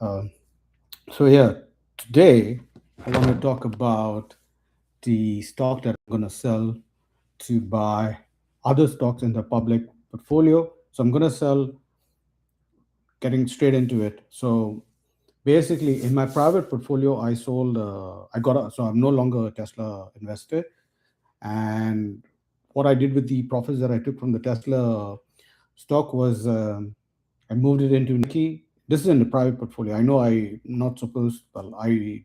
So yeah, today I want to talk about the stock that I'm going to sell to buy other stocks in the public portfolio. So I'm going to sell, getting straight into it. So basically, in my private portfolio, I sold. So I'm no longer a Tesla investor, and what I did with the profits that I took from the Tesla stock was I moved it into Nike. This is in the private portfolio. I know I not supposed. Well, I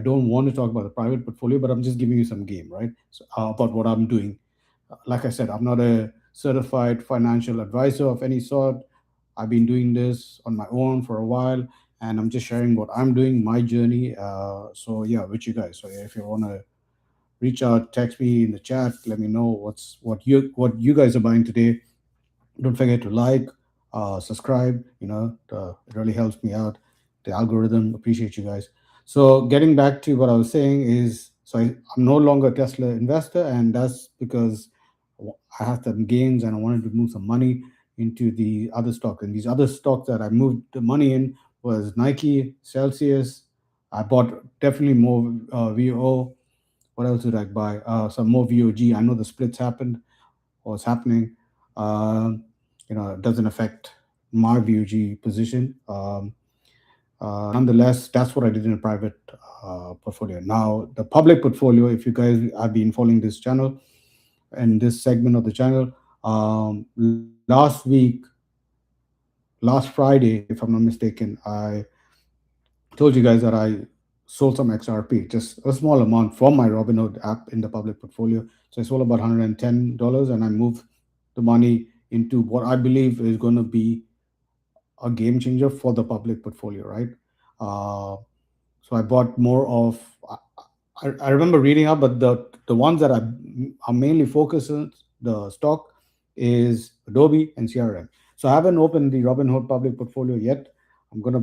don't want to talk about the private portfolio, but I'm just giving you some game, right? So, about what I'm doing. Like I said, I'm not a certified financial advisor of any sort. I've been doing this on my own for a while, and I'm just sharing what I'm doing, my journey. So yeah, with you guys. So yeah, if you want to reach out, text me in the chat, let me know what you guys are buying today. Don't forget to like, subscribe. It really helps me out. The algorithm, appreciate you guys. So getting back to what I was saying is, I'm no longer a Tesla investor, and that's because I had some gains and I wanted to move some money into the other stock. And these other stocks that I moved the money in was Nike, Celsius. I bought definitely more VO. What else did I buy? Some more VOG. I know the splits happened or is happening. Um, it doesn't affect my VOG position. Nonetheless, that's what I did in a private portfolio. Now, the public portfolio, if you guys have been following this channel and this segment of the channel, last Friday, if I'm not mistaken, I told you guys that I sold some XRP, just a small amount from my Robinhood app in the public portfolio. So I sold about $110 and I moved the money into what I believe is going to be a game changer for the public portfolio, right? Uh, so I bought more of. I remember reading up, but the ones that are mainly focused on the stock is Adobe and CRM. So I haven't opened the Robinhood public portfolio yet. I'm gonna.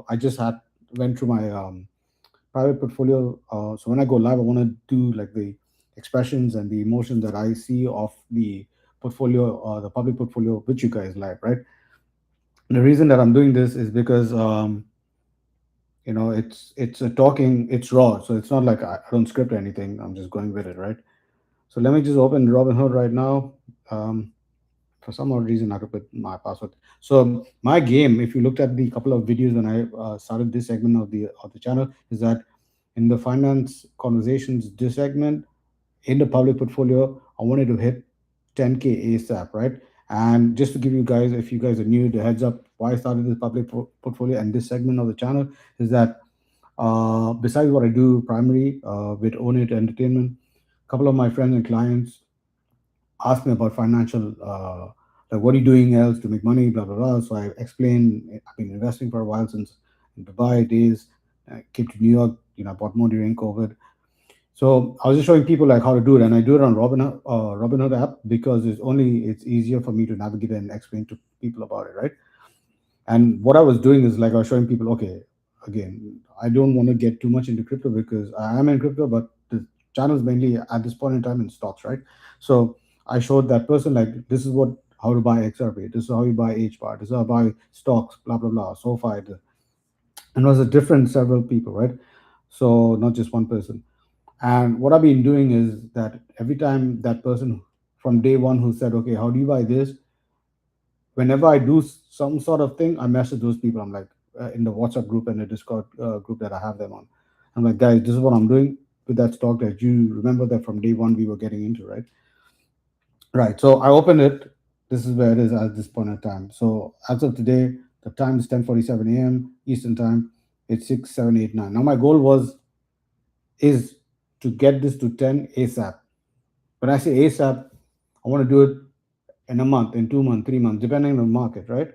I just had went through my private portfolio. So when I go live, I want to do like the expressions and the emotions that I see of the portfolio, the public portfolio, which you guys live, right? The reason that I'm doing this is because it's a talking, it's raw, so it's not like I don't script anything. I'm just going with it, right? So let me just open Robinhood right now. Um, for some odd reason, I could put my password. So my game, if you looked at the couple of videos when I started this segment of the channel, is that in the finance conversations, this segment in the public portfolio, I wanted to hit 10K ASAP, right? And just to give you guys, if you guys are new, the heads up why I started this public portfolio and this segment of the channel is that besides what I do primary with Own It Entertainment, a couple of my friends and clients asked me about financial, like what are you doing else to make money, blah blah blah. So I explained I've been investing for a while since in Dubai days. I came to New York, I bought more during COVID. So I was just showing people like how to do it, and I do it on Robinhood app because it's easier for me to navigate and explain to people about it, right? And what I was doing is like I was showing people, okay, again, I don't want to get too much into crypto because I am in crypto, but the channel is mainly at this point in time in stocks, right? So I showed that person like this is what how to buy XRP, this is how you buy HBAR, this is how I buy stocks, blah blah blah, SoFi, and it was a different several people, right? So not just one person. And what I've been doing is that every time that person from day one who said, okay, how do you buy this? Whenever I do some sort of thing, I message those people. I'm like in the WhatsApp group and the Discord group that I have them on. I'm like, guys, this is what I'm doing with that stock that you remember that from day one we were getting into, right? Right. So I opened it. This is where it is at this point in time. So as of today, the time is 10:47 a.m. Eastern time. It's 6, 7, 8, 9. Now my goal is to get this to 10 ASAP. When I say ASAP, I want to do it in a month, in 2 months, 3 months, depending on the market, right?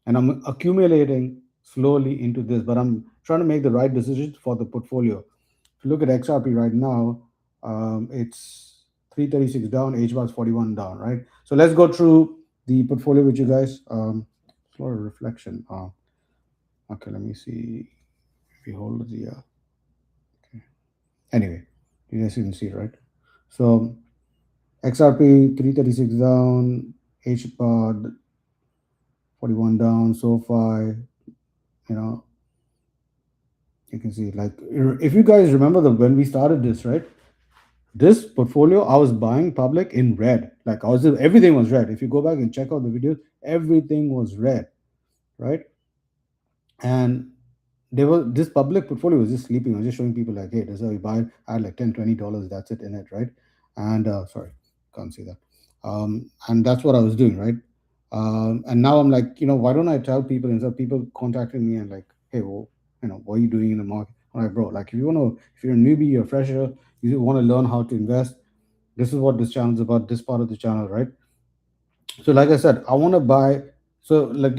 And I'm accumulating slowly into this, but I'm trying to make the right decisions for the portfolio. If you look at XRP right now, it's 336 down, HBAR is 41 down, right? So let's go through the portfolio with you guys. Slow reflection. Okay, let me see if we hold the. Okay. Anyway, you guys can see, right? So XRP 336 down, HBAR 41 down, SoFi, you know, You can see, like, if you guys remember the when we started this, right? This portfolio, I was buying public in red. Like, I was everything was red. If you go back and check out the videos, everything was red, right? And there was this public portfolio was just sleeping. I was just showing people like, hey, this is how you buy it. I had like $10, $20, that's it in it, right? And sorry, can't see that. And that's what I was doing, right? And now I'm like, why don't I tell people instead of people contacting me and like, hey, well, what are you doing in the market? I'm like, bro, like if you're a newbie, you're a fresher, you want to learn how to invest, this is what this channel is about, this part of the channel, right? So like I said, I want to buy. So like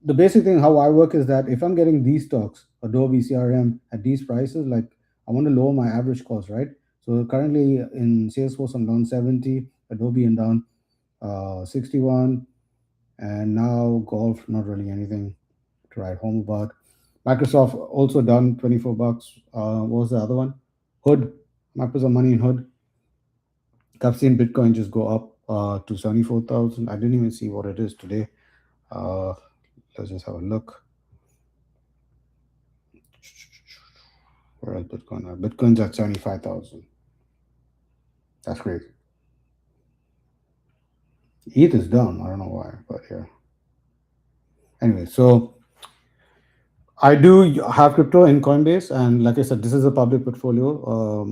the basic thing how I work is that if I'm getting these stocks, Adobe, CRM, at these prices, like I want to lower my average cost, right? So currently in Salesforce I'm down 70, Adobe and down 61, and now golf, not really anything to write home about. Microsoft also done 24 bucks. What was the other one? Hood. I put some money in Hood. I've seen Bitcoin just go up to 74,000. I didn't even see what it is today. Uh, let's just have a look. Where is Bitcoin now? Bitcoin's at 75,000. That's crazy. ETH is down. I don't know why, but yeah. Anyway, so I do have crypto in Coinbase, and like I said, this is a public portfolio.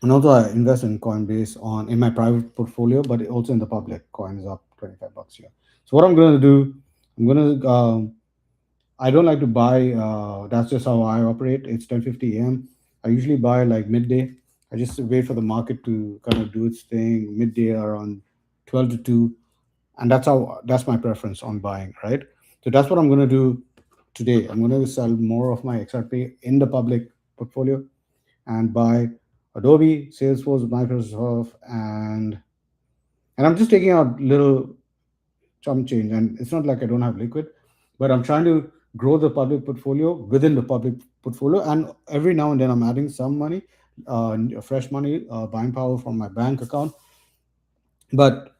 And also I invest in Coinbase on in my private portfolio, but also in the public. Coin is up 25 bucks here. So what I'm going to do, I'm going to I don't like to buy. That's just how I operate. It's 10:50 a.m. I usually buy like midday. I just wait for the market to kind of do its thing midday around 12 to 2, and that's my preference on buying. Right. So that's what I'm going to do today. I'm going to sell more of my XRP in the public portfolio and buy Adobe, Salesforce, Microsoft, and I'm just taking out little chump change. And it's not like I don't have liquid, but I'm trying to grow the public portfolio within the public portfolio. And every now and then I'm adding some money, fresh money, buying power from my bank account. But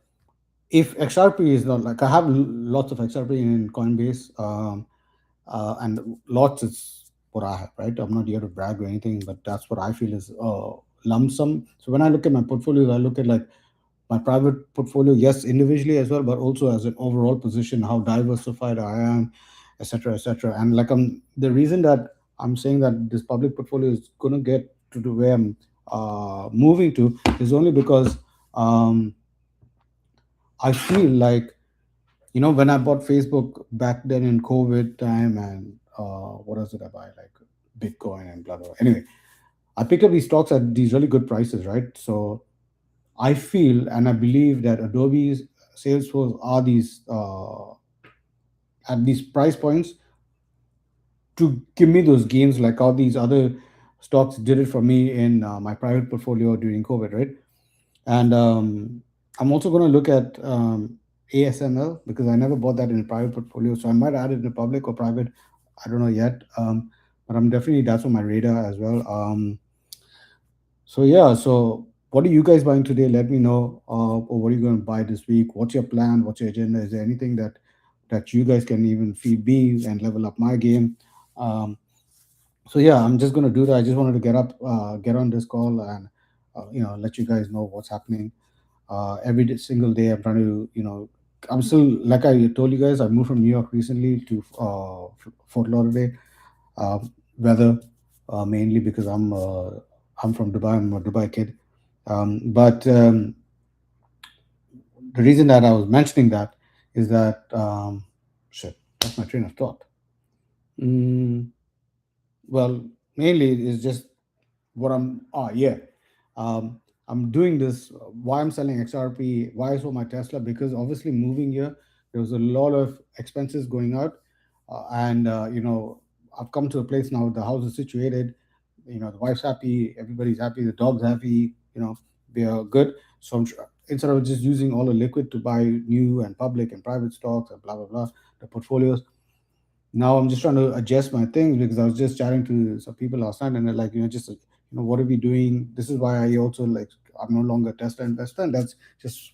if XRP is not like I have lots of XRP in Coinbase, and lots is what I have, right? I'm not here to brag or anything, but that's what I feel is lump sum. So when I look at my portfolios, I look at like my private portfolio, yes, individually as well, but also as an overall position, how diversified I am, etc., etc. And like the reason that I'm saying that this public portfolio is going to get to the where I'm moving to is only because um, I feel like when I bought Facebook back then in COVID time, and what else did I buy, like Bitcoin and blah blah. Anyway, I picked up these stocks at these really good prices, right? So I feel and I believe that Adobe's, Salesforce are these at these price points to give me those gains like all these other stocks did it for me in my private portfolio during COVID, right? And I'm also going to look at ASML because I never bought that in a private portfolio, so I might add it in a public or private. I don't know yet, but I'm definitely that's on my radar as well. So yeah, so what are you guys buying today? Let me know. Or what are you going to buy this week? What's your plan? What's your agenda? Is there anything that you guys can even feed me and level up my game? Um, so yeah, I'm just going to do that. I just wanted to get on this call and let you guys know what's happening. Single day, I'm trying to I'm still like I told you guys. I moved from New York recently to Fort Lauderdale. Weather, mainly because I'm from Dubai. I'm a Dubai kid. But the reason that I was mentioning that is that shit. That's my train of thought. Mm, well, mainly is just what yeah. I'm doing this. Why I'm selling XRP? Why I sold my Tesla? Because obviously moving here, there was a lot of expenses going out, and I've come to a place now. The house is situated. The wife's happy. Everybody's happy. The dog's happy. They are good. So instead of just using all the liquid to buy new and public and private stocks and blah blah blah, the portfolios, now I'm just trying to adjust my things because I was just chatting to some people last night and they're like, just what are we doing? This is why I also like I'm no longer a Tesla investor, and that's just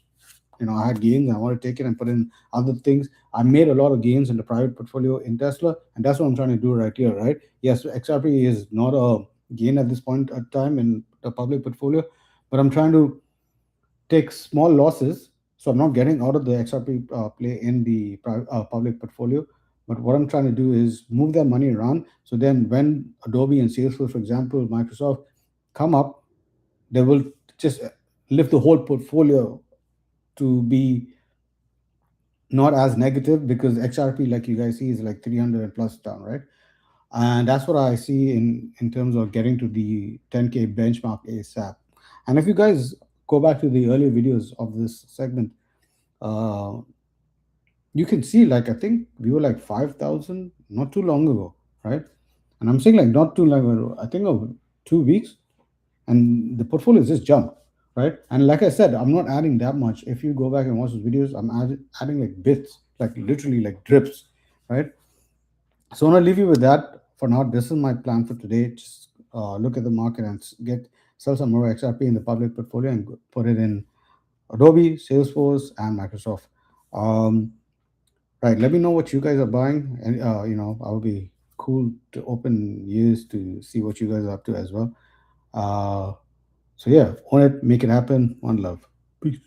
I had gains. I want to take it and put in other things. I made a lot of gains in the private portfolio in Tesla, and that's what I'm trying to do right here. Right? Yes, XRP is not a gain at this point at time in the public portfolio, but I'm trying to take small losses. So I'm not getting out of the XRP play in the public portfolio. But what I'm trying to do is move that money around. So then when Adobe and Salesforce, for example, Microsoft come up, they will just lift the whole portfolio to be not as negative, because XRP, like you guys see, is like 300 plus down, right? And that's what I see in terms of getting to the 10K benchmark ASAP. And if you guys go back to the earlier videos of this segment, uh, you can see, like, I think we were like 5,000 not too long ago, right? And I'm saying like not too long ago, I think of 2 weeks, and the portfolio just jumped, right? And like I said, I'm not adding that much. If you go back and watch those videos, I'm adding like bits, like literally like drips, right? So I want to leave you with that for now. This is my plan for today. Just look at the market and sell some more XRP in the public portfolio and put it in Adobe, Salesforce, and Microsoft. Um, right. Let me know what you guys are buying, and I'll be cool to open ears to see what you guys are up to as well. Uh, so yeah, on it, make it happen. One love. Peace.